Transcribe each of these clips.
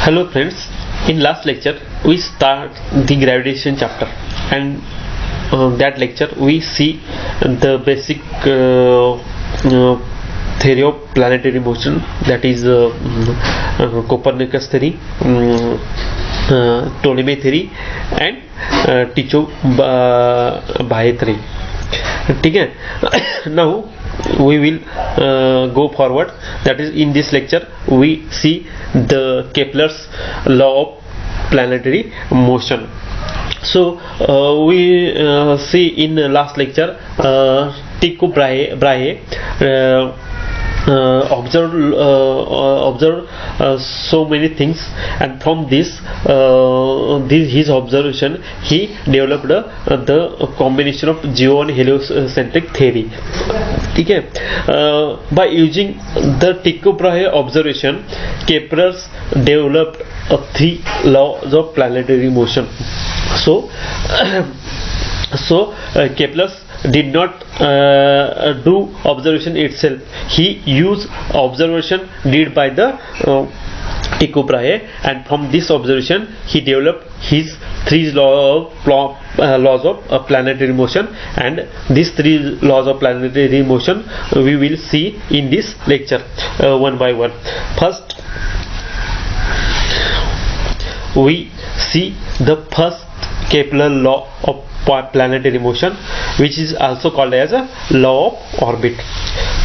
Hello friends, in last lecture we start the gravitation chapter, and that lecture we see the basic theory of planetary motion, that is Copernicus theory, Ptolemy theory and Tycho Brahe theory. Okay. Now we will go forward, that is in this lecture we see the Kepler's law of planetary motion. So we see in the last lecture Tycho Brahe observed so many things, and from this his observation he developed the combination of geo and heliocentric theory. Okay. By using the Tycho Brahe observation, Keplers developed three laws of planetary motion. So Keplers did not do observation itself. He used observation did by the Tycho Brahe, and from this observation he developed his three laws of planetary motion, and these three laws of planetary motion we will see in this lecture one by one. First, we see the first Kepler law of planetary motion, which is also called as a law of orbit.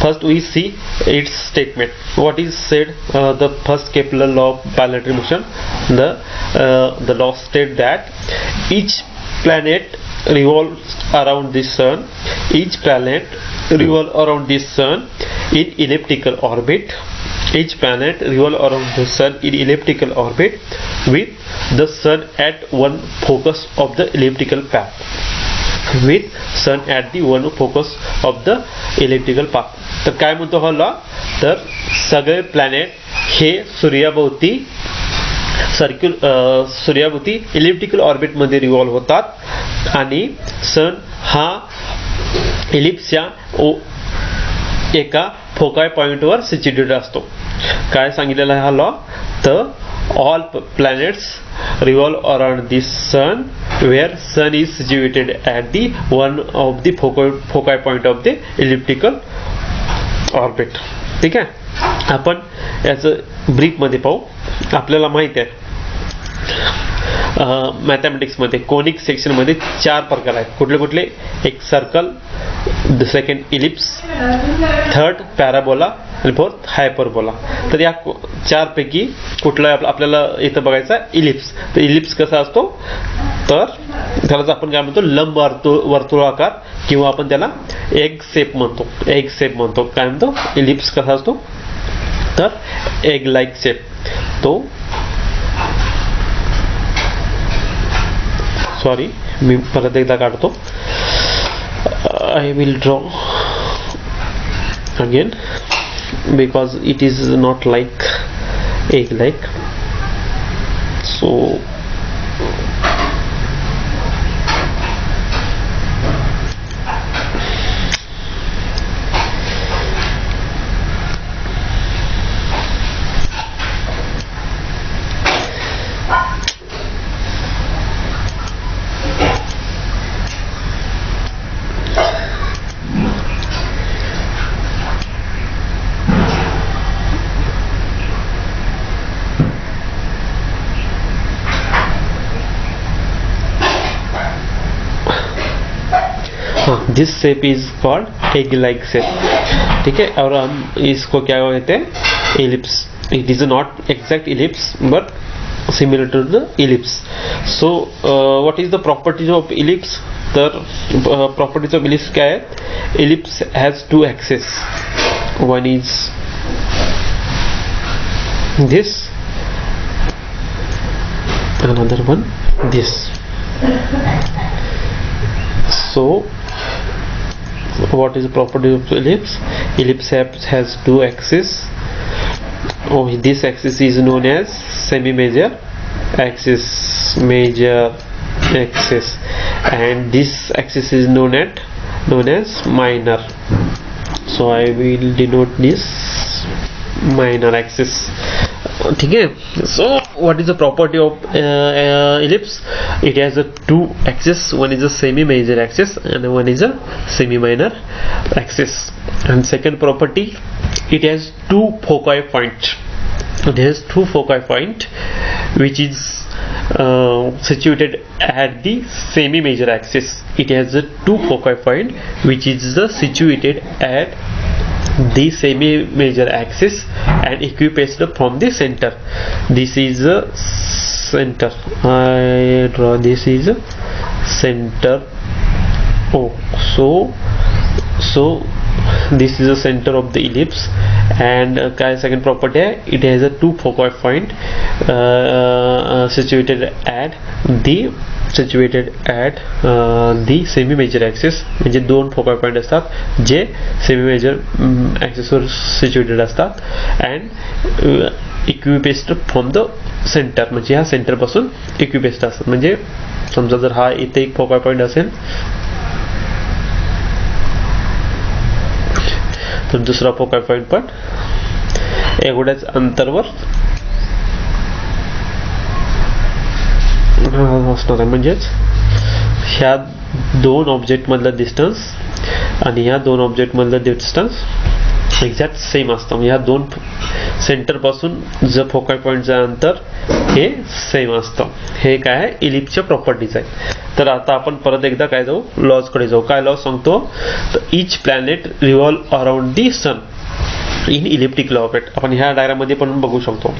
First we see its statement. What is said? The first Kepler law of planetary motion, the law states that each planet revolves around the sun. Each planet revolves around the sun in elliptical orbit. Each planet revolves around the sun in elliptical orbit, with the sun at one focus of the elliptical path. With sun at the one focus of the elliptical path. तर काय म्हणतो हा law? तर सगळे planet हे सूर्याभोवती elliptical orbit मध्ये revolve होतात, आणि सन हा इलिप्सच्या एका फोकाय पॉइंट वर सिच्युएटेड असतो. काय सांगितलेला आहे हा लॉ? तर all planets revolve around the sun, where sun is situated at the one of the foci point of the elliptical orbit. ठीक आहे. आपण याचं ब्रीफ मध्ये पाहू. आपल्याला माहित आहे मॅथमॅटिक्स मध्ये कोनिक सेक्शन मध्ये चार प्रकार आहेत. कुठले कुठले? एक circle, the second ellipse, third parabola आणि फोर्थ हायपरबोला. तर या चार पैकी कुठला आपल्याला इथं बघायचा? इलिप्स. तर इलिप्स कसा असतो? तर त्यालाच आपण काय म्हणतो? लंब वर्तुळाकार, किंवा आपण त्याला एग शेप म्हणतो. काय म्हणतो? इलिप्स कसा असतो? तर एग लाईक शेप. तो सॉरी, मी परत एकदा काढतो. I will draw again because it is not like egg like. So this shape is called egg like shape. ठीक है. और हम इसको क्या कहते हैं? ellipse. It is not exact ellipse but similar to the ellipse. So what is the properties of ellipse? तर properties of ellipse क्या है? Ellipse has two axes. One is this, another one this. So what is the property of ellipse? Ellipse has two axes. This axis is known as semi-major axis, major axis, and this axis is known as minor. So I will denote this minor axis. ठीक है. So what is the property of ellipse? It has a two axis. One is a semi major axis and one is a semi minor axis. And second property, it has two foci point. It has two foci point which is situated at the semi major axis. It has a two foci point which is situated at the semi major axis and equidistant from the center. This is a center. I draw this is a center. Oh, so this is the center of the ellipse. And second property, it has a two foci point situated at the semi major axis. म्हणजे दोन focal point असतात जे semi major axis वर situated असतात and इक्विपेस्ट from the centre. म्हणजे ह्या centre पासून इक्विपेस्ट असतात. म्हणजे समजा जर हा इथे एक फोकल पॉइंट असेल तर दुसरा फोकल पॉइंट पण एवढ्याच अंतरावर असणार आहे. म्हणजेच ह्या दोन ऑब्जेक्ट मधलं डिस्टन्स आणि ह्या दोन ऑब्जेक्ट मधलं डिस्टन्स एक्झॅक्ट सेम असतं. म्हणजे ह्या दोन सेंटर पासून जो फोकल पॉइंटचं अंतर हे सेम असतं. हे काय आहे, इलिप्सच्या प्रॉपर्टीज आहे. तर आता आपण परत एकदा काय जाऊ, लॉज कडे जाऊ. काय लॉज सांगतो, तर each planet revolve around the sun in elliptical orbit. आपण ह्या डायग्राम मध्ये पण बघू शकतो.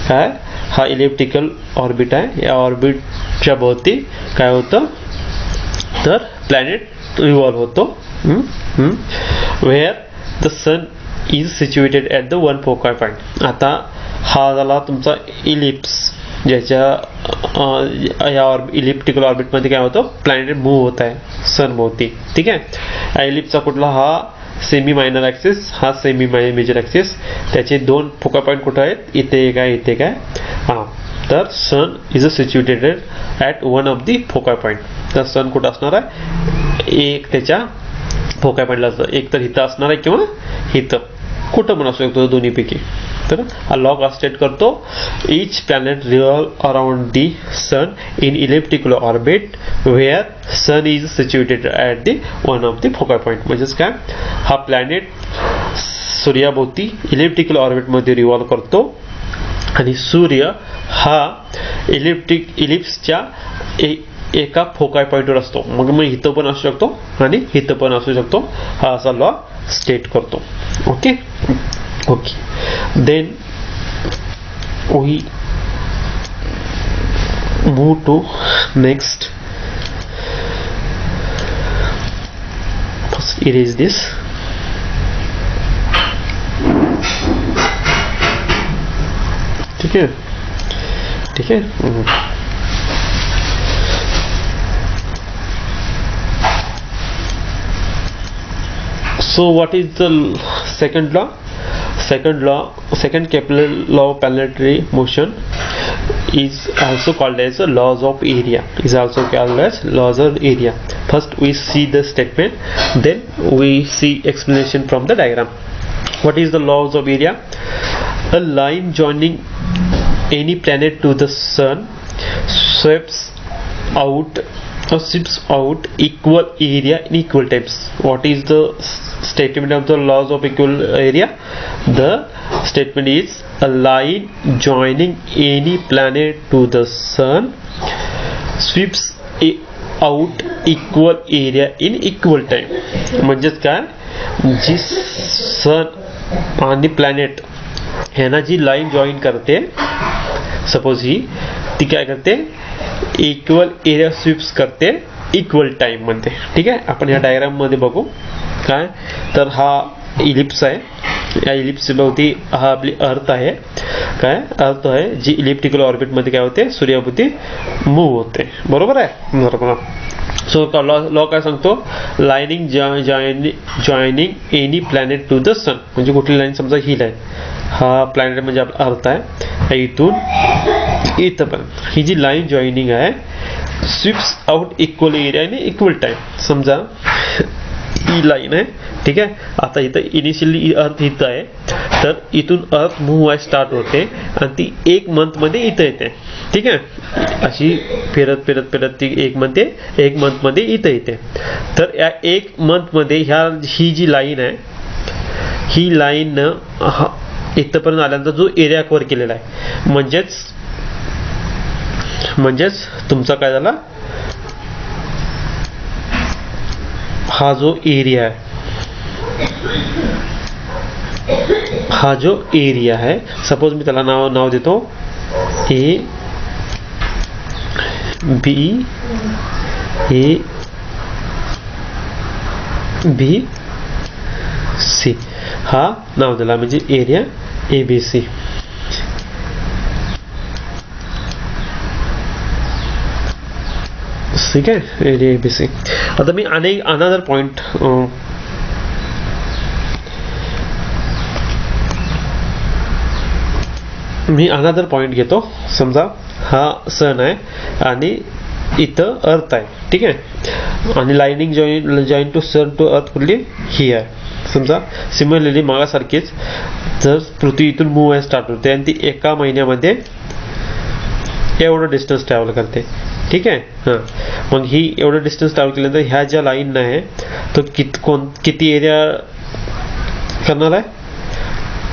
काय, हा इलिप्टिकल ऑर्बिट आहे. या ऑर्बिटच्या भोवती काय होतं, तर प्लॅनेट रिव्हॉल्व होतो. Where the sun is situated at the one focal point. आता हा झाला तुमचा इलिप्स, ज्याच्या या इलिप्टिकल ऑर्बिटमध्ये काय होतं, प्लॅनेट मूव्ह होत आहे सन भोवती. ठीक आहे. इलिप्सचा कुठला, हा सेमी मायनर ॲक्सिस, हा सेमी मेजर ॲक्सिस. त्याचे दोन फोकल पॉइंट कुठं आहेत, इथे काय इथे काय. हां, तर sun is situated at one of the focal point. तर सन कुठं असणार आहे, एक त्याच्या फोकल पॉइंटला असतं. एक तर इथं असणार आहे किंवा इथं, कुठं पण असू शकतो दोन्हीपैकी. तर हा लॉग स्टेट करतो, each planet revolve around the sun in elliptical orbit where sun is situated at the one of the focal point. म्हणजेच काय, हा प्लॅनेट सूर्याभोवती इलिप्टिकल ऑर्बिटमध्ये रिव्हॉल्व करतो आणि सूर्य हा इलिप्सच्या एका फोकल पॉइंटवर असतो. मग इथं पण असू शकतो आणि इथं पण असू शकतो. हा असा लॉ स्टेट करतो. Okay okay. Then we move to next. First erase this. ठीक है, ठीक है. So what is the second law? Second Kepler law of planetary motion is also called as laws of area. Is also called as laws of area. First we see the statement, then we see explanation from the diagram. What is the laws of area? A line joining any planet to the sun sweeps out equal area in equal times. What is the statement of the laws of equal area? The statement is a line joining any planet to the sun sweeps out equal area in equal time. म्हणजेच काय, जी सन आणि planet ह्यांना जी line join करते, suppose ही ती काय करते, equal area sweeps करते equal time मध्ये. ठीक आहे. आपण या डायग्राम मध्ये बघू. काय, तर हा इलिप्स आहे. या इलिप्स भोवती हा आपली अर्थ आहे. काय, अर्थ आहे जी इलिप्टिकल ऑर्बिट मध्ये काय होते, सूर्याभोवती मूव्ह होते. बरोबर आहे. बरोबर. सो लॉ काय सांगतो, lining joining any planet to the sun. म्हणजे कुठली लाईन, समजा ही लाईन, हा प्लॅनेट म्हणजे आपला अर्थ आहे. इथून इथं पण ही जी लाईन जॉईनिंग आहे, स्वीप्स आउट इक्वल एरिया आणि इक्वल टाइम. समजा ही लाईन आहे, ठीक आहे. आता इथं इनिशियली अर्थ इथं आहे, तर इथून अर्थ मूव्ह व्हायला स्टार्ट होते आणि ती 1 मंथ मध्ये इथं येते, ठीक आहे. अशी फिरत फिरत फिरत ती 1 मंथ मध्ये इथं येते. तर या 1 मंथ मध्ये ही जी लाईन आहे, ही लाईन इथपर्यंत आल्यानंतर जो एरिया कव्हर केलेला आहे, म्हणजेच तुमचा काय झाला, हा जो एरिया आहे, हा जो एरिया है, सपोज मी त्याला नाव देतो ए बी सी, हा नाव दिला म्हणजे एरिया ABC. ठीक आहे, एरिया ABC. आता मी अनदर पॉइंट घेतो. समजा हा सन आहे आणि इथं अर्थ आहे, ठीक आहे. आणि lining join to sun to earth कुठली ही आहे. समजा सिमिलरली मागासारखीच जर पृथ्वी इथून मूव्ह व्हायला स्टार्ट होते आणि ती 1 महिन्यामध्ये एवढं डिस्टन्स ट्रॅव्हल करते, ठीक आहे. हां, मग ही एवढं डिस्टन्स ट्रॅव्हल केल्यानंतर ह्या ज्या लाईन आहे तो किती एरिया करणार आहे,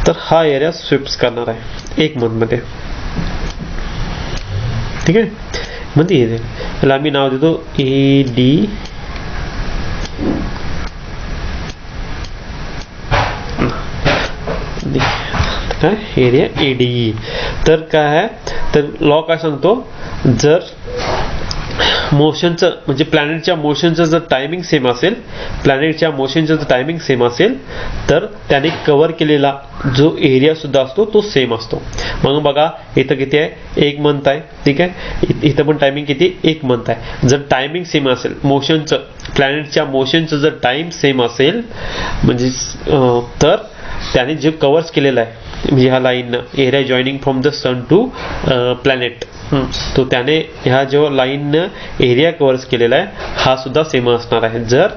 तर हा एरिया स्वीप्स करणार आहे 1 मंथ मध्ये, ठीक आहे. म्हणजे याला आम्ही नाव देतो AD काय, एरिया ADE. तर काय आहे, तर लॉ काय सांगतो, जर मोशनचं म्हणजे प्लॅनेटच्या मोशनचं जर टायमिंग सेम असेल, तर त्याने कव्हर केलेला जो एरिया सुद्धा असतो तो सेम असतो. मग बघा इथं किती आहे, 1 मंथ आहे, ठीक आहे. इथं पण टायमिंग किती, 1 मंथ आहे. जर टायमिंग सेम असेल, प्लॅनेटच्या मोशनचं जर टाइम सेम असेल, म्हणजे तर त्याने जे कव्हर्स केलेला आहे, म्हणजे ह्या line area joining from the sun to planet, तो त्याने ह्या जो लाईन एरिया कव्हर्स केलेला आहे हा सुद्धा सेम असणार आहे. जर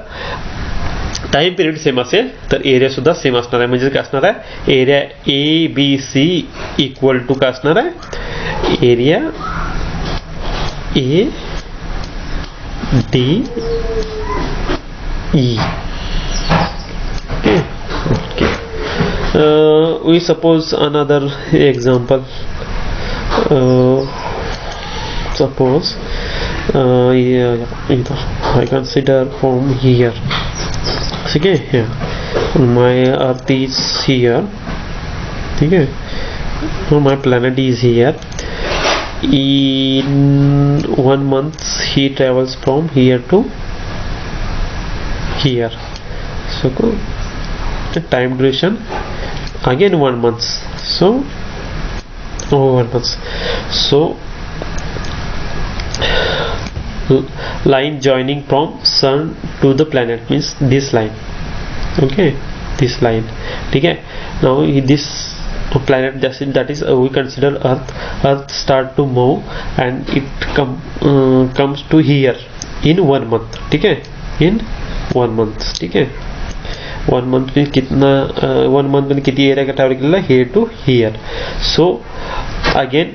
टाइम पिरियड सेम असेल तर एरिया सुद्धा सेम असणार आहे. म्हणजे काय असणार आहे, एरिया ABC इक्वल टू काय असणार आहे, area ADE. Okay. We suppose another example. Suppose I consider from here. Okay, here my earth is here. Okay, my planet is here. In 1 month he travels from here to here. So the time duration again 1 month. So 1 month. So line joining from sun to the planet means this line. Okay, this line. Okay, now this planet that is we consider earth start to move and it comes to here in 1 month. Okay, in 1 month. Okay, 1 month में कितना 1 month में कितनी area का travel किया, here to here. So again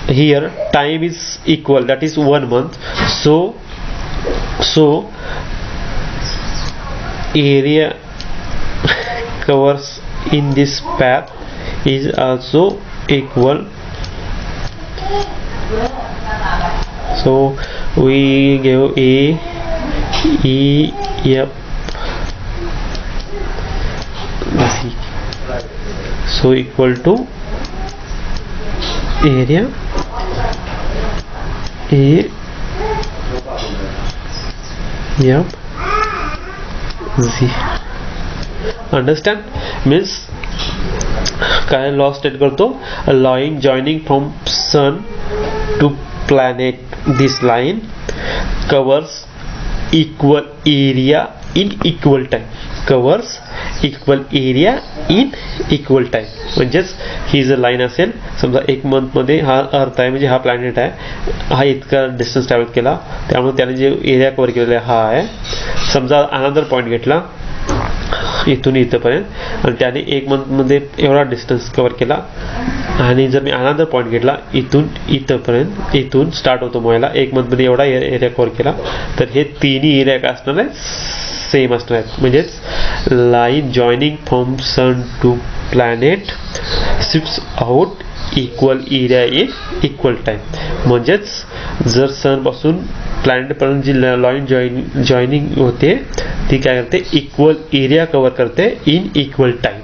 here time is equal, that is 1 month. So area covers in this path is also equal. So we give A E F C, so equal to area A F Z. Understand? Means काय law state करतो, line joining from sun to planet, this line covers equal area in equal time, covers equal area in equal time. म्हणजेच ही जर line असेल, समजा 1 month मध्ये हा अर्थ आहे, म्हणजे हा प्लॅनेट आहे, हा इतका डिस्टन्स ट्रॅव्हल केला, त्यामुळे त्याने जे एरिया कव्हर केलेला हा आहे. समजा अनदर पॉईंट घेतला इथून इथपर्यंत आणि त्याने 1 मंथ मध्ये एवढा डिस्टन्स कव्हर केला, आणि जर मी अनदर पॉईंट घेतला इथून इथपर्यंत, इथून स्टार्ट होतो मोहायला 1 मंथ मध्ये एवढा एरिया कव्हर केला, तर हे तिन्ही एरिया काय असणार आहे, सेम असणार आहेत. म्हणजेच line joining from sun to planet shifts out equal area in equal time. म्हणजेच जर सन पासून प्लॅनेट पर्यंत जी लाईन जॉईनिंग होते ती काय करते, इक्वल एरिया कव्हर करते इन इक्वल टाइम.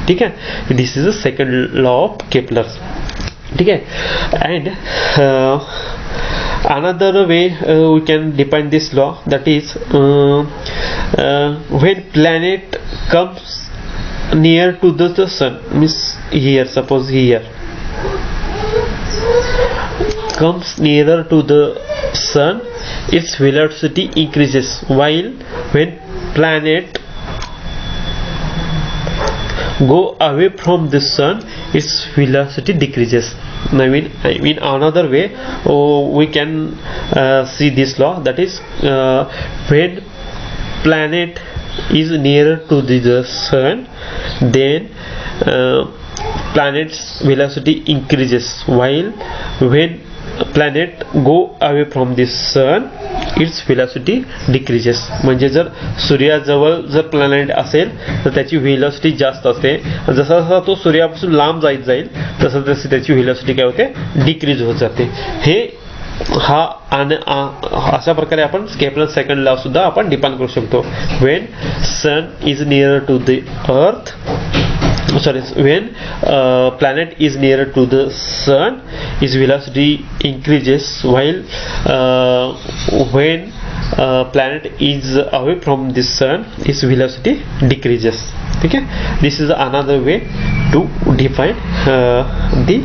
ठीक आहे, this is a second law of Kepler's. ठीक आहे, and another way we can define this law, that is when planet comes near to the sun, means here, suppose here comes nearer to the sun, its velocity increases, while when planet go away from the sun, its velocity decreases. I mean another way we can see this law, that is when planet is nearer to the sun, then planet's velocity increases, while when planet go away from the sun, its velocity decreases. म्हणजे जर सूर्याजवळ जर planet असेल तर त्याची velocity जास्त असते, जसा जसा तो सूर्यापासून लांब जात जाईल तसं तशी त्याची व्हेलॉसिटी काय होते, डिक्रीज होत जाते. हे अशा प्रकारे आपण केपलर्स सेकंड लॉ सुद्धा आपण डिफाइन करू शकतो. When sun is near to the earth, when planet is nearer to the sun, its velocity increases, while when planet is away from the sun, its velocity decreases. Okay, this is another way to define the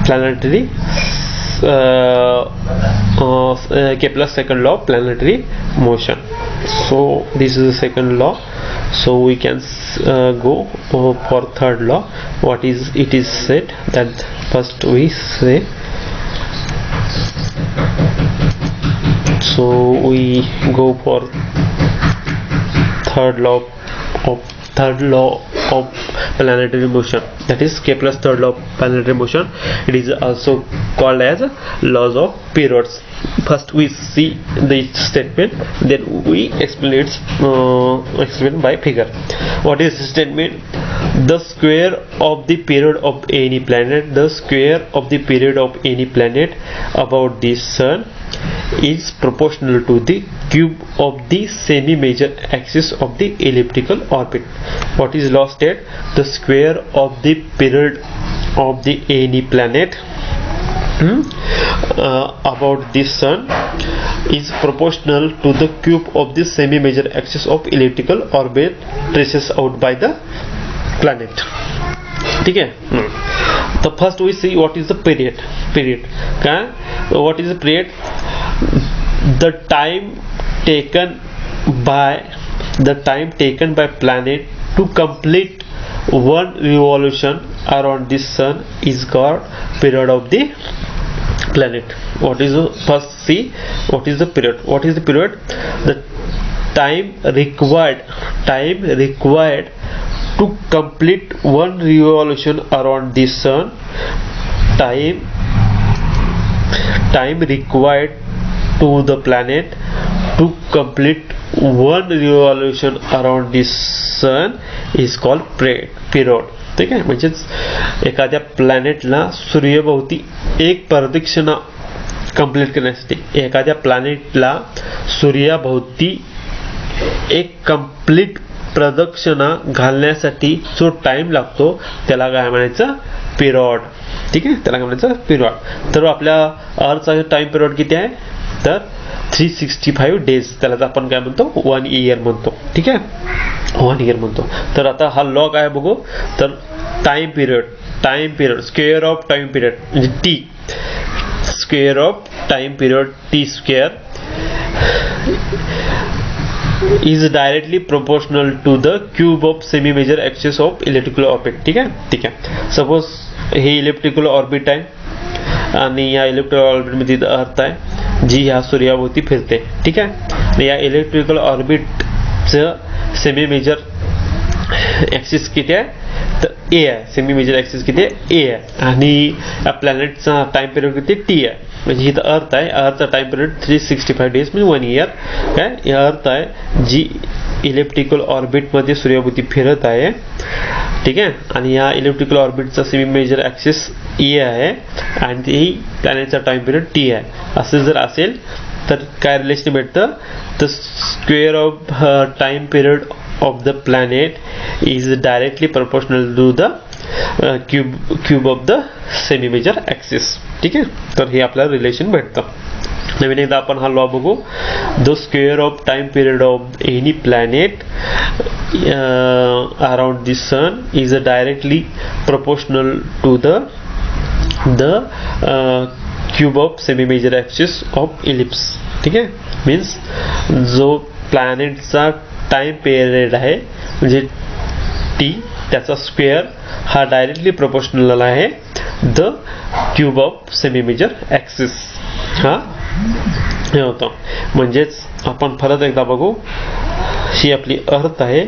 planetary Kepler's second law of planetary motion. So this is the second law. So we can go for third law. What is it is said that first we say, so we go for third law of planetary motion, that is Kepler's third law of planetary motion. It is also called as laws of periods. First we see the statement, then we explain by figure. What is the statement? The square of the period of any planet, the square of the period of any planet about the sun is proportional to the cube of the semi-major axis of the elliptical orbit. What is law state? The square of the period of the any planet about the sun is proportional to the cube of the semi-major axis of elliptical orbit traces out by the planet. ठीक है. So first we see what is the period. What is the period? The time taken by planet to complete one revolution around the sun is called period of the planet. What is the first see what is the period? What is the period? The time required to complete one revolution around the sun. Time required to the planet to complete one revolution around the sun is called period. ठीक आहे, म्हणजेच एखाद्या प्लॅनेटला सूर्यभोवती एक प्रदक्षिणा complete करण्यासाठी, एखाद्या प्लॅनेटला सूर्याभोवती एक complete प्रदक्षिणा घालण्यासाठी जो टाइम लागतो त्याला काय म्हणायचं, पिरियड. ठीक आहे, त्याला काय म्हणायचं, पिरियड. तर आपल्या अर्थचा टाइम पिरियड किती आहे, तर 365 डेज. त्याला आपण काय म्हणतो, 1 इयर म्हणतो. ठीक आहे, 1 इयर म्हणतो. तर आता हा लॉ काय बघू, तर time period square of time period म्हणजे T, square of time period T square is directly proportional to the cube of semi major axis of elliptical orbit. ठीक आहे. सपोज हे इलेक्ट्रिकल ऑर्बिट आहे आणि या इलेक्ट्रिकल ऑर्बिट मध्ये अर्थ आहे जी ह्या सूर्याभोवती फिरते. ठीक आहे. या इलेक्ट्रिकल ऑर्बिटचं सेमी मेजर ॲक्सिस किती आहे तर ए आहे. सेमी मेजर ॲक्सिस किती आहे ए आहे आणि या प्लॅनेटचा टाइम पिरियड किती टी आहे. म्हणजे इथं अर्थ आहे. अर्थचा टाइम पिरियड 365 डेज म्हणजे 1 इयर. काय या अर्थ आहे जी इलेक्ट्रिकल ऑर्बिटमध्ये सूर्याभोवती फिरत आहे. ठीक आहे. आणि या इलेक्ट्रिकल ऑर्बिटचा सेमी मेजर ॲक्सिस ए आहे आणि तेही प्लॅनेटचा टाइम पिरियड टी आहे. असं जर असेल तर काय रिलेशन भेटतं तर square of time period of the planet is directly proportional to the cube of the semi major axis. ठीक आहे. तर हे आपल्याला रिलेशन भेटतं. नवीन एकदा आपण हा लॉ बघू. The square of time period of any planet around the sun is directly proportional to the cube of semi major axis of ellipse. ठीक आहे. मीन्स जो प्लॅनेटचा टाइम पिरियड आहे म्हणजे टी त्याचा स्क्वेअर हा डायरेक्टली प्रोपोर्शनल आहे the cube of semi major axis. हा हे होतं. म्हणजेच आपण परत एकदा बघू. ही आपली अर्थ आहे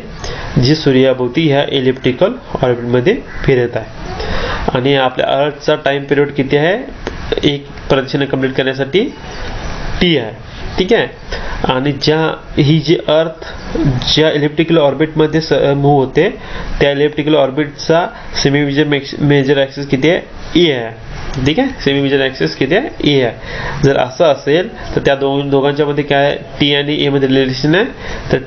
जी सूर्याभोवती ह्या इलिप्टिकल ऑर्बिटमध्ये फिरत आहे आणि आपल्या अर्थचा टाइम पिरियड किती आहे एक प्रदक्षिणा कंप्लीट करण्यासाठी टी आहे. ठीक आहे. आणि ही जी अर्थ ज्या इलेक्ट्रिकल ऑर्बिटमध्ये मूव्ह होते त्या इलेक्ट्रिकल ऑर्बिटचा सेमी मेजर ॲक्सिस किती आहे ए आहे. ठीक आहे. सेमी मेजर ॲक्सिस किती आहे ए आहे. जर असं असेल तर त्या दोघांच्या मध्ये काय टी आणि ए मध्ये रिलेशन आहे तर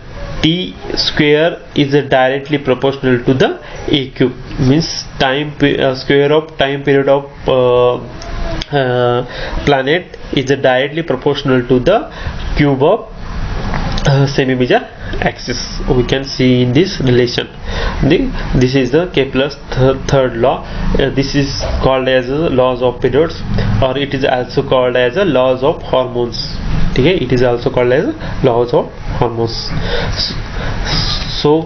T square is directly proportional to the a cube. Means time square of time period of planet is directly proportional to the cube of semi major axis. We can see in this relation. This is the Kepler's third law. This is called as laws of periods, or it is also called as laws of hormones. Okay, it is also called as laws of hormones. So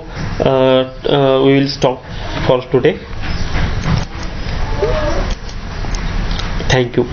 we will stop for today. Thank you.